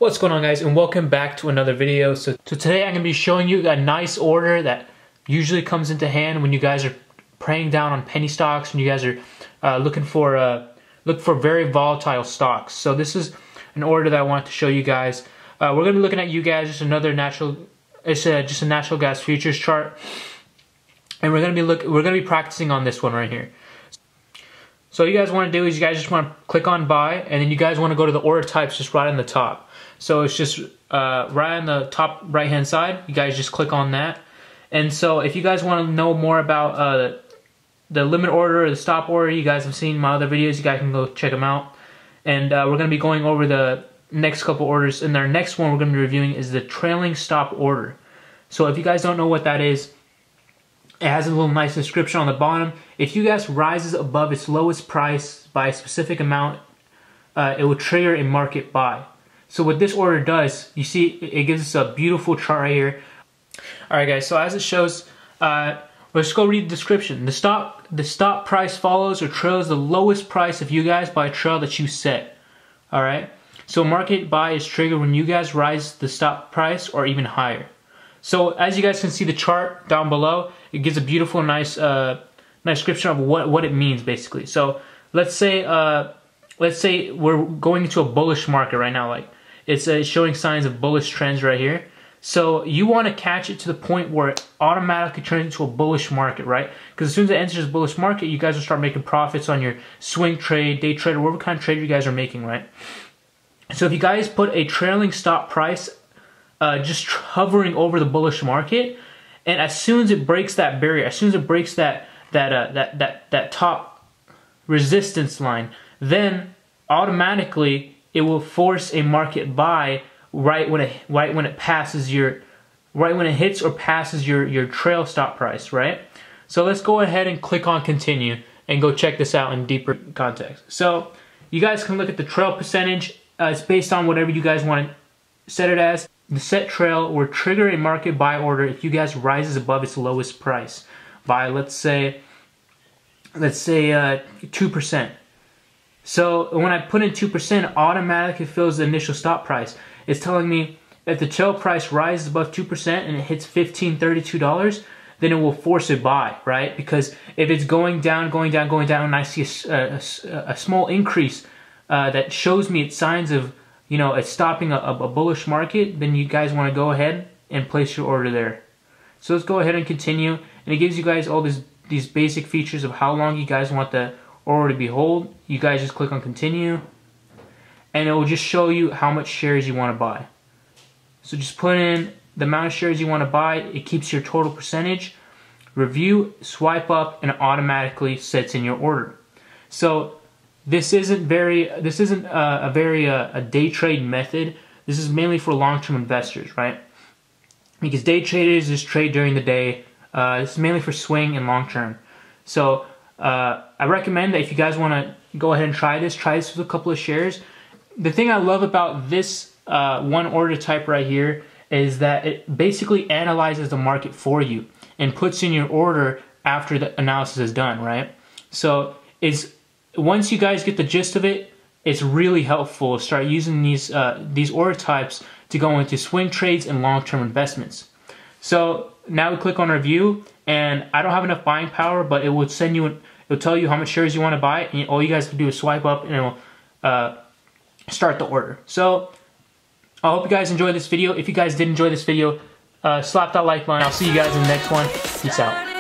What's going on, guys, and welcome back to another video. So today I'm going to be showing you a nice order that usually comes into hand when you guys are preying down on penny stocks and you guys are looking for very volatile stocks. So this is an order that I want to show you guys. We're going to be looking at you guys just a natural gas futures chart, and we're going to be practicing on this one right here. So what you guys want to do is you guys just want to click on buy, and then you guys want to go to the order types just right on the top. So it's just right on the top right hand side. You guys just click on that. And so if you guys want to know more about the limit order or the stop order, you guys have seen my other videos. You guys can go check them out. And we're going to be going over the next couple orders. And our next one we're going to be reviewing is the trailing stop order. So if you guys don't know what that is, it has a little nice description on the bottom. If you guys rises above its lowest price by a specific amount, it will trigger a market buy. So what this order does, you see, it gives us a beautiful chart right here. Alright guys, so as it shows, let's go read the description. The stop price follows or trails the lowest price of you guys by a trail that you set. Alright, so market buy is triggered when you guys rise the stop price or even higher. So as you guys can see the chart down below, it gives a beautiful, nice description of what it means basically. So let's say we're going into a bullish market right now. Like it's showing signs of bullish trends right here. So you want to catch it to the point where it automatically turns into a bullish market, right? Because as soon as it enters a bullish market, you guys will start making profits on your swing trade, day trade, or whatever kind of trade you guys are making, right? So if you guys put a trailing stop price just hovering over the bullish market, and as soon as it breaks that barrier, as soon as it breaks that top resistance line, then automatically it will force a market buy right when it hits or passes your trail stop price, right? So let's go ahead and click on continue and go check this out in deeper context. So you guys can look at the trail percentage. It's based on whatever you guys want to set it as. The set trail will trigger a market buy order if you guys rises above its lowest price by let's say 2%. So when I put in 2%, it automatically fills the initial stop price. It's telling me if the trail price rises above 2% and it hits $15.32, then it will force a buy, right? Because if it's going down, and I see a small increase that shows me it's signs of, you know, it's stopping a bullish market, then you guys want to go ahead and place your order there. So let's go ahead and continue, and it gives you guys all these basic features of how long you guys want the order to be hold. You guys just click on continue, and it will just show you how much shares you want to buy. So just put in the amount of shares you want to buy. It keeps your total percentage. Review, swipe up, and it automatically sets in your order. So this isn't a day trade method. This is mainly for long-term investors, right? Because day traders just trade during the day. This is mainly for swing and long-term. So I recommend that if you guys want to go ahead and try this with a couple of shares. The thing I love about this one order type right here is that it basically analyzes the market for you and puts in your order after the analysis is done, right? So once you guys get the gist of it, it's really helpful to start using these order types to go into swing trades and long-term investments. So now we click on review, and I don't have enough buying power, but it will tell you how much shares you want to buy, and all you guys can do is swipe up, and it will start the order. So I hope you guys enjoyed this video. If you guys did enjoy this video, slap that like button. I'll see you guys in the next one. Peace out.